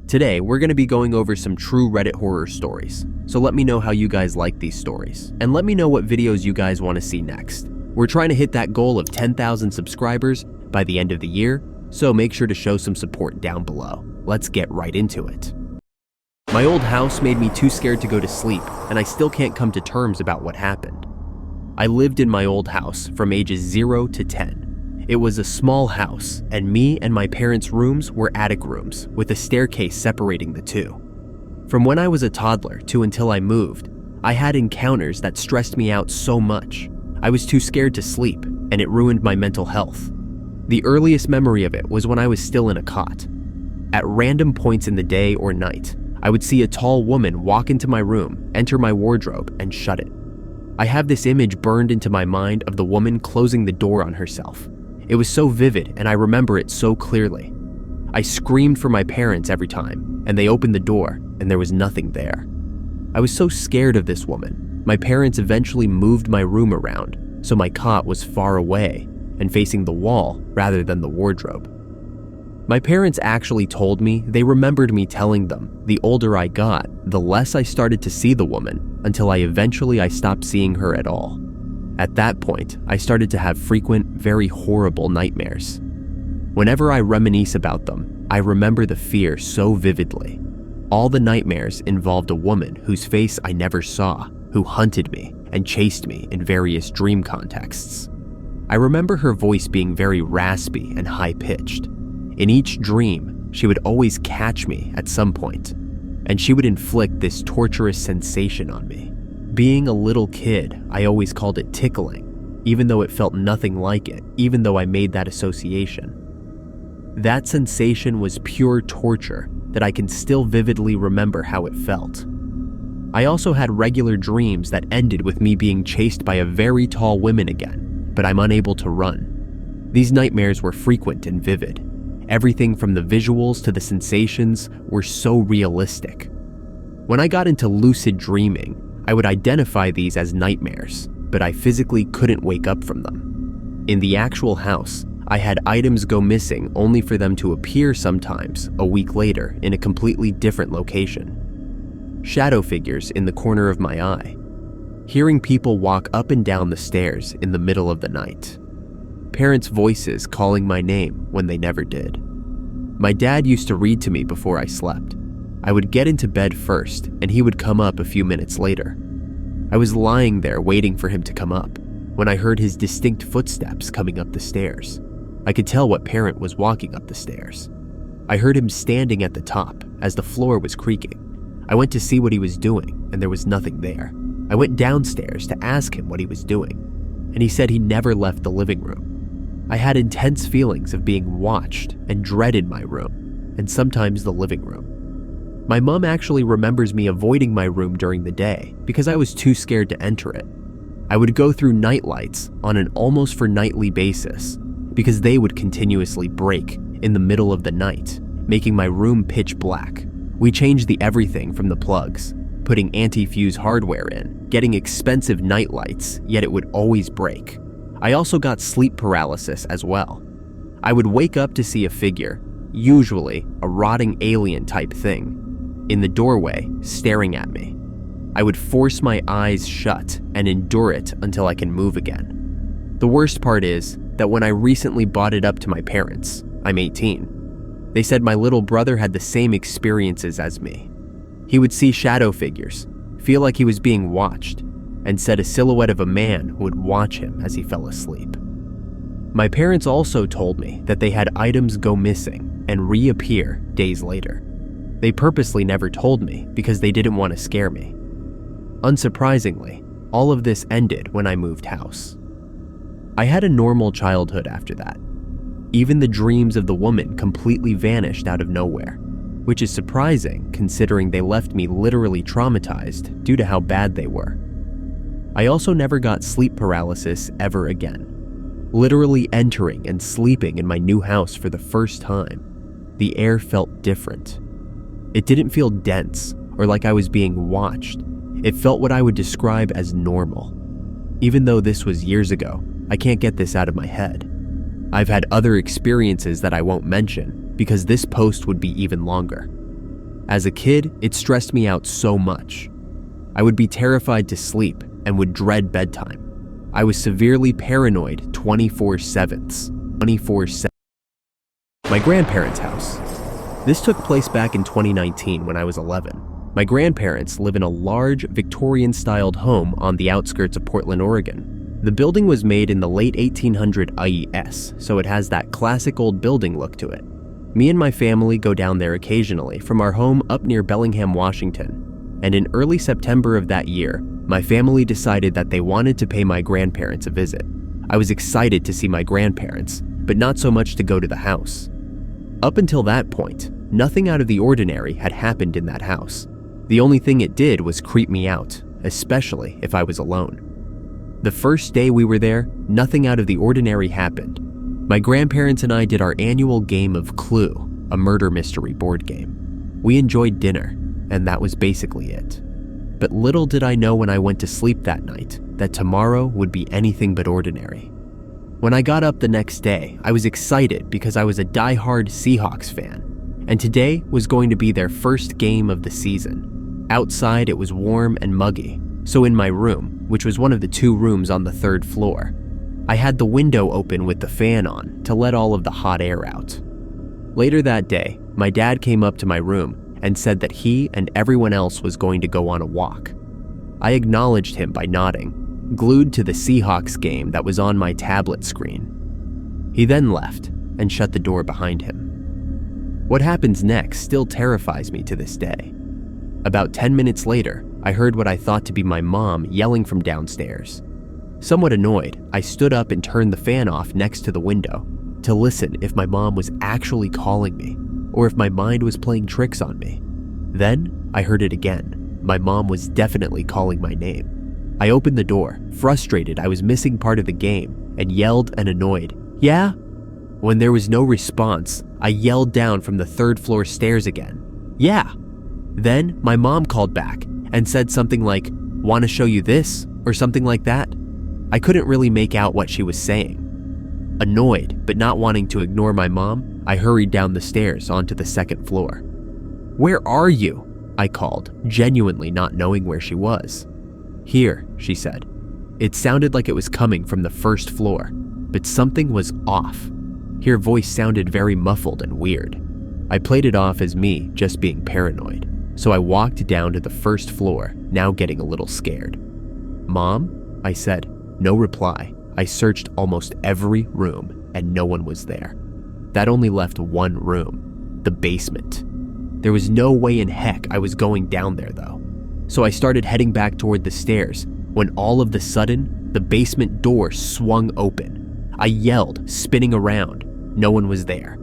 Today, we're going to be going over some true Reddit horror stories, so let me know how you guys like these stories, and let me know what videos you guys want to see next. We're trying to hit that goal of 10,000 subscribers by the end of the year, so make sure to show some support down below. Let's get right into it. My old house made me too scared to go to sleep, and I still can't come to terms about what happened. I lived in my old house from ages 0 to 10. It was a small house, and me and my parents' rooms were attic rooms with a staircase separating the two. From when I was a toddler to until I moved, I had encounters that stressed me out so much. I was too scared to sleep, and it ruined my mental health. The earliest memory of it was when I was still in a cot. At random points in the day or night, I would see a tall woman walk into my room, enter my wardrobe, and shut it. I have this image burned into my mind of the woman closing the door on herself. It was so vivid, and I remember it so clearly. I screamed for my parents every time, and they opened the door, and there was nothing there. I was so scared of this woman. My parents eventually moved my room around, so my cot was far away and facing the wall rather than the wardrobe. My parents actually told me they remembered me telling them the older I got, the less I started to see the woman until I eventually stopped seeing her at all. At that point, I started to have frequent, very horrible nightmares. Whenever I reminisce about them, I remember the fear so vividly. All the nightmares involved a woman whose face I never saw, who hunted me and chased me in various dream contexts. I remember her voice being very raspy and high-pitched. In each dream, she would always catch me at some point, and she would inflict this torturous sensation on me. Being a little kid, I always called it tickling, even though it felt nothing like it, even though I made that association. That sensation was pure torture that I can still vividly remember how it felt. I also had regular dreams that ended with me being chased by a very tall woman again, but I'm unable to run. These nightmares were frequent and vivid. Everything from the visuals to the sensations were so realistic. When I got into lucid dreaming, I would identify these as nightmares, but I physically couldn't wake up from them. In the actual house, I had items go missing only for them to appear sometimes a week later in a completely different location. Shadow figures in the corner of my eye. Hearing people walk up and down the stairs in the middle of the night. Parents' voices calling my name when they never did. My dad used to read to me before I slept. I would get into bed first, and he would come up a few minutes later. I was lying there waiting for him to come up when I heard his distinct footsteps coming up the stairs. I could tell what parent was walking up the stairs. I heard him standing at the top as the floor was creaking. I went to see what he was doing, and there was nothing there. I went downstairs to ask him what he was doing, and he said he never left the living room. I had intense feelings of being watched and dreaded my room, and sometimes the living room. My mom actually remembers me avoiding my room during the day because I was too scared to enter it. I would go through night lights on an almost for nightly basis because they would continuously break in the middle of the night, making my room pitch black. We changed the everything from the plugs, putting anti-fuse hardware in, getting expensive night lights, yet it would always break. I also got sleep paralysis as well. I would wake up to see a figure, usually a rotting alien type thing, in the doorway, staring at me. I would force my eyes shut and endure it until I can move again. The worst part is that when I recently brought it up to my parents, I'm 18, they said my little brother had the same experiences as me. He would see shadow figures, feel like he was being watched, and said a silhouette of a man would watch him as he fell asleep. My parents also told me that they had items go missing and reappear days later. They purposely never told me because they didn't want to scare me. Unsurprisingly, all of this ended when I moved house. I had a normal childhood after that. Even the dreams of the woman completely vanished out of nowhere, which is surprising considering they left me literally traumatized due to how bad they were. I also never got sleep paralysis ever again. Literally entering and sleeping in my new house for the first time, the air felt different. It didn't feel dense or like I was being watched. It felt what I would describe as normal. Even though this was years ago, I can't get this out of my head. I've had other experiences that I won't mention because this post would be even longer. As a kid, it stressed me out so much. I would be terrified to sleep and would dread bedtime. I was severely paranoid 24/7. My grandparents' house. This took place back in 2019 when I was 11. My grandparents live in a large Victorian-styled home on the outskirts of Portland, Oregon. The building was made in the late 1800 IES, so it has that classic old building look to it. Me and my family go down there occasionally from our home up near Bellingham, Washington. And in early September of that year, my family decided that they wanted to pay my grandparents a visit. I was excited to see my grandparents, but not so much to go to the house. Up until that point, nothing out of the ordinary had happened in that house. The only thing it did was creep me out, especially if I was alone. The first day we were there, nothing out of the ordinary happened. My grandparents and I did our annual game of Clue, a murder mystery board game. We enjoyed dinner, and that was basically it. But little did I know when I went to sleep that night that tomorrow would be anything but ordinary. When I got up the next day, I was excited because I was a die-hard Seahawks fan, and today was going to be their first game of the season. Outside it was warm and muggy, so in my room, which was one of the 2 rooms on the 3rd floor, I had the window open with the fan on to let all of the hot air out. Later that day, my dad came up to my room and said that he and everyone else was going to go on a walk. I acknowledged him by nodding, glued to the Seahawks game that was on my tablet screen. He then left and shut the door behind him. What happens next still terrifies me to this day. About 10 minutes later, I heard what I thought to be my mom yelling from downstairs. Somewhat annoyed, I stood up and turned the fan off next to the window to listen if my mom was actually calling me or if my mind was playing tricks on me. Then I heard it again. My mom was definitely calling my name. I opened the door, frustrated I was missing part of the game, and yelled and annoyed, "Yeah?" When there was no response, I yelled down from the 3rd floor stairs again, "Yeah." Then my mom called back and said something like, "Want to show you this?" or something like that. I couldn't really make out what she was saying. Annoyed, but not wanting to ignore my mom, I hurried down the stairs onto the 2nd floor. "Where are you?" I called, genuinely not knowing where she was. "Here," she said. It sounded like it was coming from the 1st floor, but something was off. Her voice sounded very muffled and weird. I played it off as me just being paranoid, so I walked down to the 1st floor, now getting a little scared. "Mom?" I said. No reply. I searched almost every room and no one was there. That only left one room, the basement. There was no way in heck I was going down there though. So I started heading back toward the stairs when all of the sudden, the basement door swung open. I yelled, spinning around. No one was there.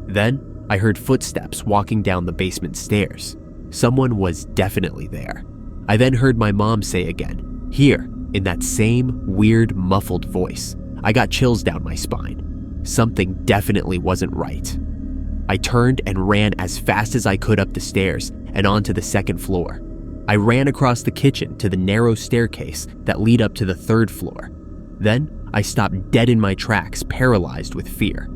Then I heard footsteps walking down the basement stairs. Someone was definitely there. I then heard my mom say again, "Here," in that same weird muffled voice. I got chills down my spine. Something definitely wasn't right. I turned and ran as fast as I could up the stairs and onto the 2nd floor. I ran across the kitchen to the narrow staircase that lead up to the 3rd floor. Then I stopped dead in my tracks, paralyzed with fear.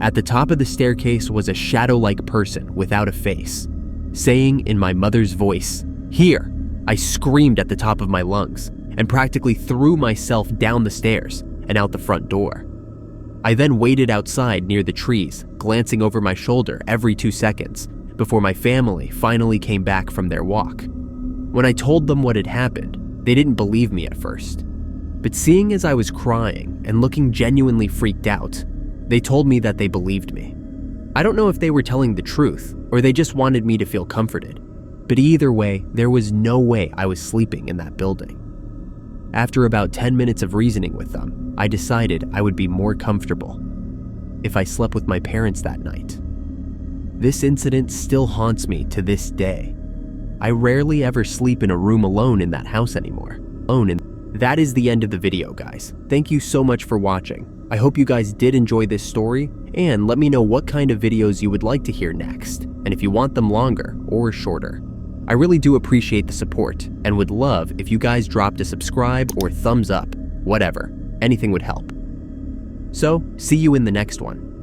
At the top of the staircase was a shadow-like person without a face, saying in my mother's voice, "Here!" I screamed at the top of my lungs and practically threw myself down the stairs and out the front door. I then waited outside near the trees, glancing over my shoulder every 2 seconds before my family finally came back from their walk. When I told them what had happened, they didn't believe me at first. But seeing as I was crying and looking genuinely freaked out, they told me that they believed me. I don't know if they were telling the truth or they just wanted me to feel comforted, but either way, there was no way I was sleeping in that building. After about 10 minutes of reasoning with them, I decided I would be more comfortable if I slept with my parents that night. This incident still haunts me to this day. I rarely ever sleep in a room alone in that house anymore. That is the end of the video, guys. Thank you so much for watching. I hope you guys did enjoy this story, and let me know what kind of videos you would like to hear next, and if you want them longer or shorter. I really do appreciate the support, and would love if you guys dropped a subscribe or thumbs up, whatever. Anything would help. So, see you in the next one.